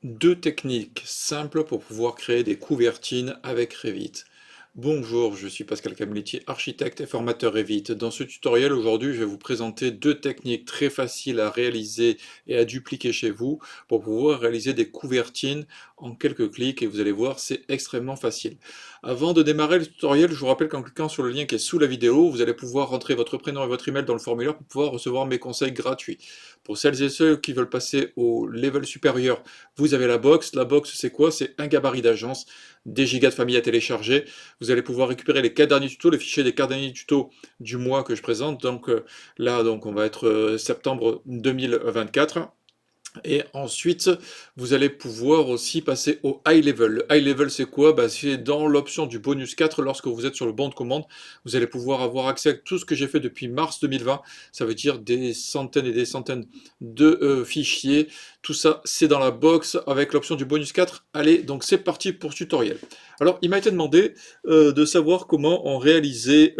Deux techniques simples pour pouvoir créer des couvertines avec Revit. Bonjour, je suis Pascal Camletier, architecte et formateur Revit. Dans ce tutoriel, aujourd'hui, je vais vous présenter deux techniques très faciles à réaliser et à dupliquer chez vous pour pouvoir réaliser des couvertines en quelques clics et vous allez voir, c'est extrêmement facile. Avant de démarrer le tutoriel, je vous rappelle qu'en cliquant sur le lien qui est sous la vidéo, vous allez pouvoir rentrer votre prénom et votre email dans le formulaire pour pouvoir recevoir mes conseils gratuits. Pour celles et ceux qui veulent passer au level supérieur, vous avez la box. La box, c'est quoi? C'est un gabarit d'agence, des gigas de famille à télécharger. Vous allez pouvoir récupérer les 4 derniers tutos, les fichiers des 4 derniers tutos du mois que je présente. Donc là, on va être septembre 2024. Et ensuite, vous allez pouvoir aussi passer au high level. Le high level, c'est quoi? C'est dans l'option du bonus 4, lorsque vous êtes sur le banc de commande, vous allez pouvoir avoir accès à tout ce que j'ai fait depuis mars 2020. Ça veut dire des centaines et des centaines de fichiers. Tout ça, c'est dans la box avec l'option du bonus 4. Allez, donc c'est parti pour ce tutoriel. Alors, il m'a été demandé de savoir comment on réalisait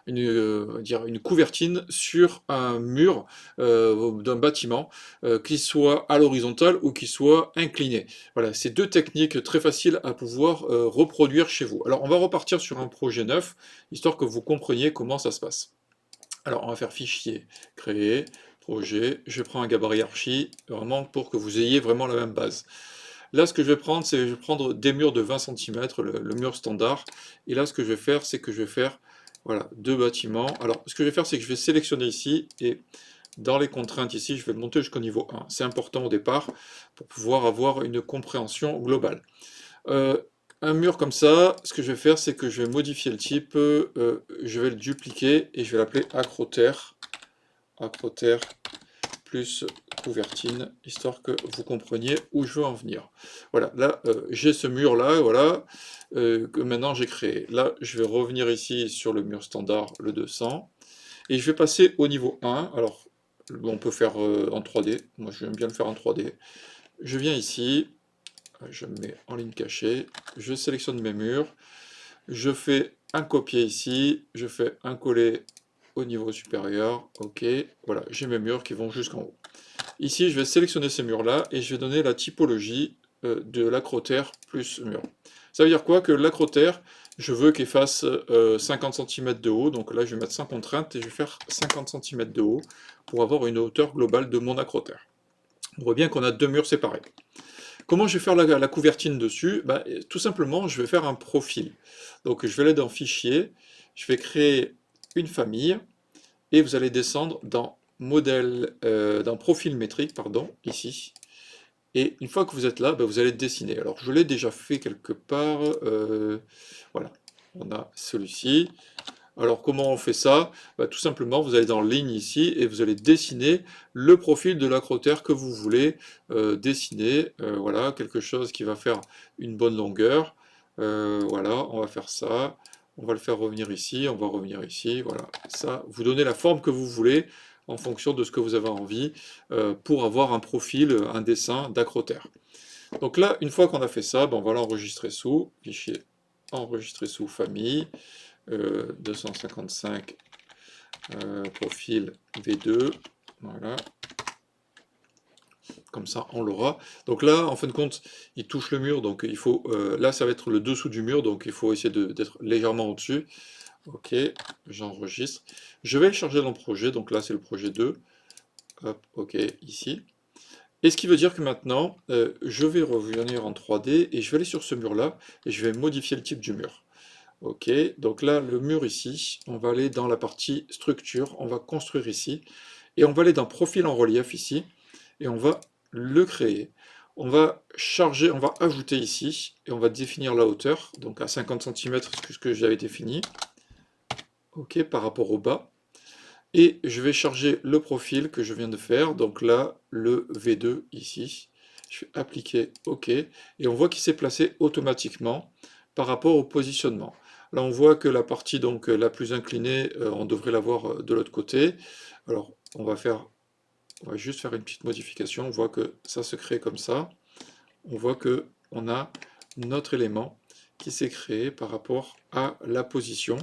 une couvertine sur un mur d'un bâtiment, qu'il soit à l'horizontale ou qu'il soit incliné. Voilà, c'est deux techniques très faciles à pouvoir reproduire chez vous. Alors, on va repartir sur un projet neuf, histoire que vous compreniez comment ça se passe. Alors, on va faire fichier, créer, projet, je prends un gabarit archi, vraiment pour que vous ayez vraiment la même base. Là, ce que je vais prendre, c'est je vais prendre des murs de 20 cm, le mur standard. Et là, ce que je vais faire, c'est que je vais faire voilà, deux bâtiments. Alors, ce que je vais faire, c'est que je vais sélectionner ici et dans les contraintes ici, je vais monter jusqu'au niveau 1. C'est important au départ pour pouvoir avoir une compréhension globale. Un mur comme ça, ce que je vais faire, c'est que je vais modifier le type, je vais le dupliquer et je vais l'appeler acroterre, acroterre plus couvertine, histoire que vous compreniez où je veux en venir. Voilà, là, j'ai ce mur-là, voilà, que maintenant j'ai créé. Là, je vais revenir ici sur le mur standard, le 200, et je vais passer au niveau 1. Alors, on peut faire en 3D, moi j'aime bien le faire en 3D. Je viens ici, je me mets en ligne cachée, je sélectionne mes murs, je fais un copier ici, je fais un coller au niveau supérieur, ok, voilà, j'ai mes murs qui vont jusqu'en haut. Ici, je vais sélectionner ces murs-là et je vais donner la typologie de l'acroterre plus mur. Ça veut dire quoi? Que l'acroterre, je veux qu'il fasse 50 cm de haut, donc là je vais mettre sans contrainte et je vais faire 50 cm de haut pour avoir une hauteur globale de mon acroterre. On voit bien qu'on a deux murs séparés. Comment je vais faire la couvertine dessus? Tout simplement, je vais faire un profil. Donc je vais aller dans Fichier, je vais créer une famille, et vous allez descendre dans modèle, dans profil métrique, pardon, ici. Et une fois que vous êtes là, vous allez dessiner. Alors je l'ai déjà fait quelque part. Voilà, on a celui-ci. Alors comment on fait ça? Tout simplement, vous allez dans ligne ici et vous allez dessiner le profil de l'acroterre que vous voulez dessiner. Voilà, quelque chose qui va faire une bonne longueur. Voilà, on va faire ça. On va le faire revenir ici, on va revenir ici. Voilà, ça, vous donnez la forme que vous voulez en fonction de ce que vous avez envie pour avoir un profil, un dessin d'acroterre. Donc là, une fois qu'on a fait ça, on va l'enregistrer sous fichier, enregistrer sous famille. 255 profil V2, voilà, comme ça on l'aura. Donc là, en fin de compte, il touche le mur, donc il faut, là ça va être le dessous du mur, donc il faut essayer d'être légèrement au-dessus. Ok, j'enregistre. Je vais charger dans le projet, donc là c'est le projet 2. Hop, ok, ici. Et ce qui veut dire que maintenant, je vais revenir en 3D et je vais aller sur ce mur-là et je vais modifier le type du mur. Ok, donc là, le mur ici, on va aller dans la partie structure, on va construire ici, et on va aller dans profil en relief ici, et on va le créer. On va charger, on va ajouter ici, et on va définir la hauteur, donc à 50 cm, ce que j'avais défini, ok, par rapport au bas. Et je vais charger le profil que je viens de faire, donc là, le V2 ici. Je vais appliquer OK, et on voit qu'il s'est placé automatiquement par rapport au positionnement. Là, on voit que la partie donc la plus inclinée, on devrait l'avoir de l'autre côté. Alors, on va juste faire une petite modification. On voit que ça se crée comme ça. On voit que on a notre élément qui s'est créé par rapport à la position.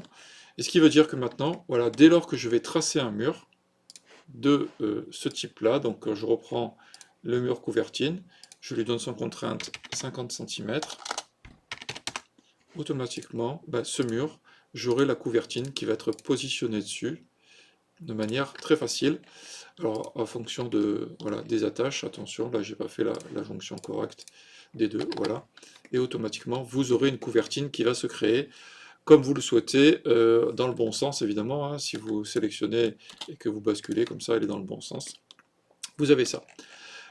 Et ce qui veut dire que maintenant, voilà, dès lors que je vais tracer un mur de ce type-là, donc je reprends le mur couvertine, je lui donne son contrainte 50 cm, automatiquement, ce mur, j'aurai la couvertine qui va être positionnée dessus de manière très facile. Alors, en fonction de, voilà, des attaches, attention, là, j'ai pas fait la jonction correcte des deux, voilà. Et automatiquement, vous aurez une couvertine qui va se créer comme vous le souhaitez, dans le bon sens, évidemment, hein. Si vous sélectionnez et que vous basculez, comme ça, elle est dans le bon sens. Vous avez ça.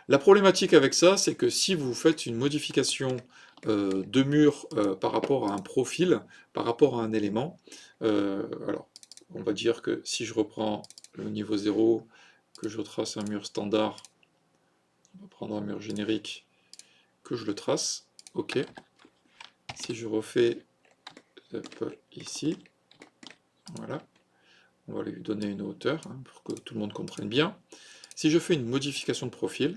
La problématique avec ça, c'est que si vous faites une modification de mur par rapport à un profil, par rapport à un élément, alors on va dire que si je reprends le niveau 0, que je trace un mur standard, on va prendre un mur générique, que je le trace, ok. Si je refais ici, voilà, on va lui donner une hauteur hein, pour que tout le monde comprenne bien. Si je fais une modification de profil,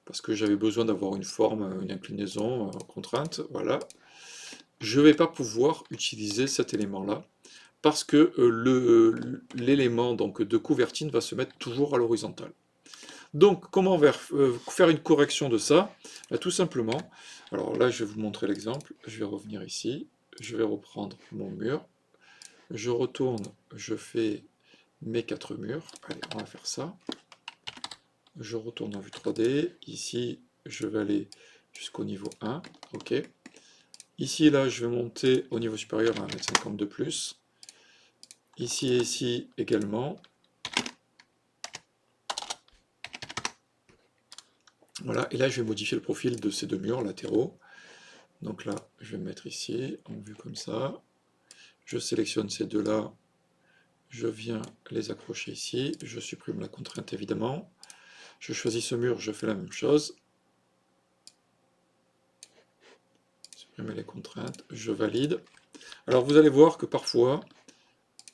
parce que j'avais besoin d'avoir une forme, une inclinaison, contrainte, voilà, je ne vais pas pouvoir utiliser cet élément-là, parce que l'élément de couvertine va se mettre toujours à l'horizontale. Donc, comment faire une correction de ça? Tout simplement, alors là, je vais vous montrer l'exemple, je vais revenir ici, je vais reprendre mon mur, je retourne, je fais mes 4 murs, allez, on va faire ça. Je retourne en vue 3D, ici je vais aller jusqu'au niveau 1, ok. Ici là je vais monter au niveau supérieur à 1,50 m de plus. Ici et ici également. Voilà, et là je vais modifier le profil de ces deux murs latéraux. Donc là je vais me mettre ici, en vue comme ça. Je sélectionne ces deux là, je viens les accrocher ici, je supprime la contrainte évidemment. Je choisis ce mur, je fais la même chose. Supprimer les contraintes, je valide. Alors vous allez voir que parfois,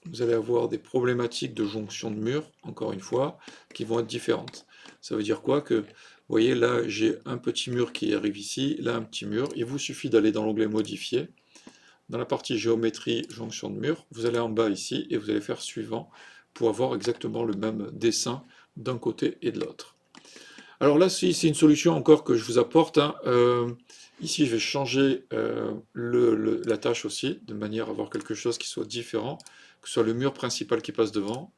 vous allez avoir des problématiques de jonction de murs, encore une fois, qui vont être différentes. Ça veut dire quoi? Que, vous voyez, là, j'ai un petit mur qui arrive ici, là, un petit mur. Il vous suffit d'aller dans l'onglet Modifier. Dans la partie Géométrie, jonction de mur, vous allez en bas ici, et vous allez faire Suivant, pour avoir exactement le même dessin d'un côté et de l'autre. Alors là, c'est une solution encore que je vous apporte, hein. Ici, je vais changer la tâche aussi, de manière à avoir quelque chose qui soit différent, que ce soit le mur principal qui passe devant.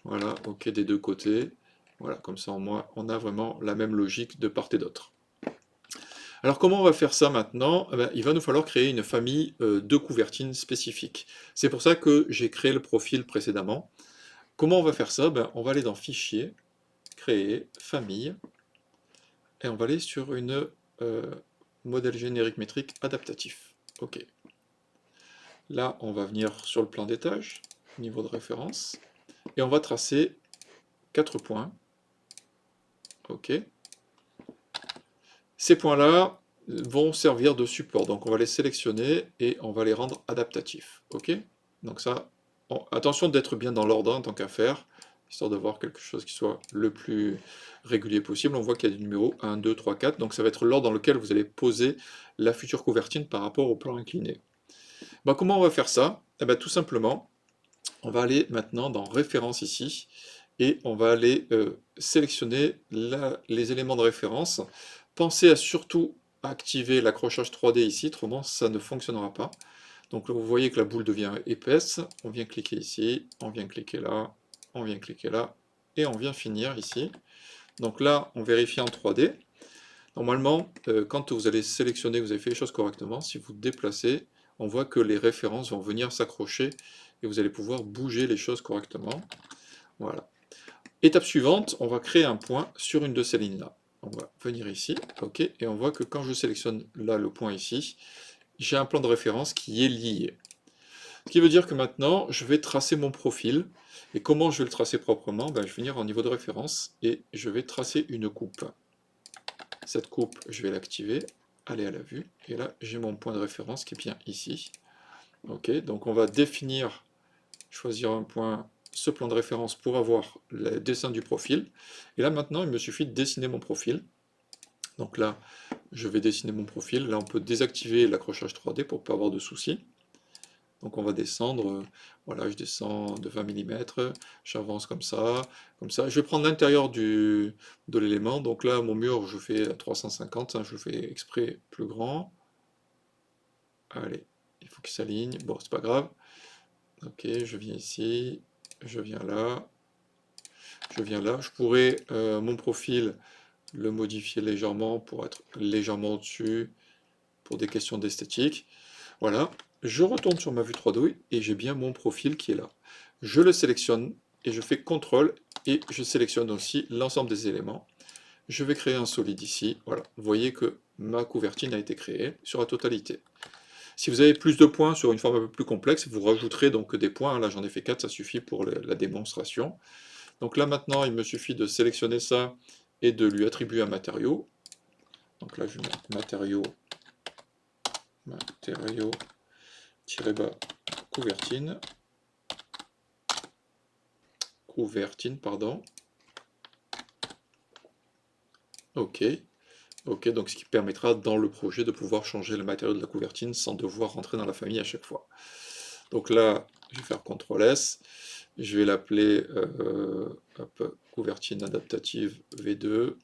Voilà, ok, des deux côtés. Voilà, comme ça, on a vraiment la même logique de part et d'autre. Alors, comment on va faire ça maintenant? Il va nous falloir créer une famille de couvertines spécifiques. C'est pour ça que j'ai créé le profil précédemment. Comment on va faire ça? On va aller dans Fichier, Créer, Famille, et on va aller sur une modèle générique métrique adaptatif. Ok. Là, on va venir sur le plan d'étage, niveau de référence, et on va tracer 4 points. Ok. Ces points-là vont servir de support, donc on va les sélectionner et on va les rendre adaptatifs. Ok. Donc ça, attention d'être bien dans l'ordre en tant qu'à faire, histoire d'avoir quelque chose qui soit le plus régulier possible. On voit qu'il y a des numéros 1, 2, 3, 4, donc ça va être l'ordre dans lequel vous allez poser la future couvertine par rapport au plan incliné. Comment on va faire ça? Tout simplement, on va aller maintenant dans Référence ici, et on va aller sélectionner les éléments de référence. Pensez à surtout activer l'accrochage 3D ici, autrement ça ne fonctionnera pas. Donc vous voyez que la boule devient épaisse, on vient cliquer ici, on vient cliquer là, on vient cliquer là, et on vient finir ici. Donc là, on vérifie en 3D. Normalement, quand vous allez sélectionner, vous avez fait les choses correctement, si vous déplacez, on voit que les références vont venir s'accrocher et vous allez pouvoir bouger les choses correctement. Voilà. Étape suivante, on va créer un point sur une de ces lignes-là. On va venir ici, ok, et on voit que quand je sélectionne là le point ici, j'ai un plan de référence qui est lié. Ce qui veut dire que maintenant, je vais tracer mon profil. Et comment je vais le tracer proprement? Je vais venir en niveau de référence et je vais tracer une coupe. Cette coupe, je vais l'activer, aller à la vue, et là, j'ai mon point de référence qui est bien ici. Ok, donc on va définir, choisir un point, ce plan de référence pour avoir le dessin du profil. Et là, maintenant, il me suffit de dessiner mon profil. Donc là, je vais dessiner mon profil. Là, on peut désactiver l'accrochage 3D pour ne pas avoir de soucis. Donc on va descendre, voilà, je descends de 20 mm, j'avance comme ça, comme ça. Je vais prendre l'intérieur de l'élément, donc là mon mur je fais à 350, hein, je le fais exprès plus grand. Allez, il faut qu'il s'aligne, bon c'est pas grave. Ok, je viens ici, je viens là, je viens là. Je pourrais mon profil le modifier légèrement pour être légèrement au-dessus, pour des questions d'esthétique. Voilà, je retourne sur ma vue 3D et j'ai bien mon profil qui est là. Je le sélectionne et je fais CTRL et je sélectionne aussi l'ensemble des éléments. Je vais créer un solide ici. Voilà, vous voyez que ma couvertine a été créée sur la totalité. Si vous avez plus de points sur une forme un peu plus complexe, vous rajouterez donc des points. Là, j'en ai fait 4, ça suffit pour la démonstration. Donc là, maintenant, il me suffit de sélectionner ça et de lui attribuer un matériau. Donc là, je mets matériau, tiré-bas, couvertine. Pardon. Ok. Ok, donc ce qui permettra dans le projet de pouvoir changer le matériau de la couvertine sans devoir rentrer dans la famille à chaque fois. Donc là, je vais faire CTRL S. Je vais l'appeler couvertine adaptative V2.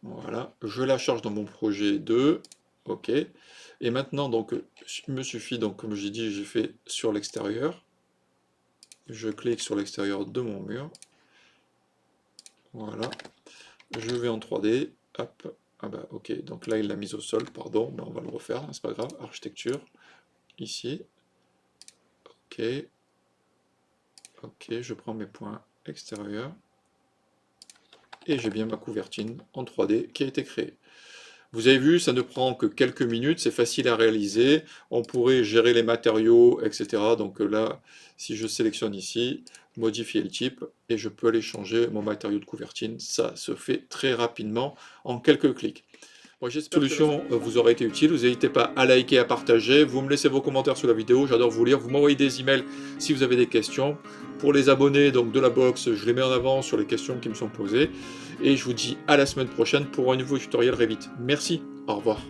Voilà, je la charge dans mon projet 2. Ok. Et maintenant, donc, il me suffit, donc, comme j'ai dit, j'ai fait sur l'extérieur. Je clique sur l'extérieur de mon mur. Voilà. Je vais en 3D. Hop. Ah bah ok, donc là il l'a mise au sol, pardon, mais on va le refaire, c'est pas grave. Architecture. Ici. Ok. Ok, je prends mes points extérieurs. Et j'ai bien ma couvertine en 3D qui a été créée. Vous avez vu, ça ne prend que quelques minutes, c'est facile à réaliser. On pourrait gérer les matériaux, etc. Donc là, si je sélectionne ici, modifier le type, et je peux aller changer mon matériau de couvertine. Ça se fait très rapidement en quelques clics. Bon, j'espère que la solution vous aura été utile. Vous n'hésitez pas à liker, à partager. Vous me laissez vos commentaires sous la vidéo. J'adore vous lire. Vous m'envoyez des emails si vous avez des questions. Pour les abonnés donc, de la box, je les mets en avant sur les questions qui me sont posées. Et je vous dis à la semaine prochaine pour un nouveau tutoriel Revit. Merci. Au revoir.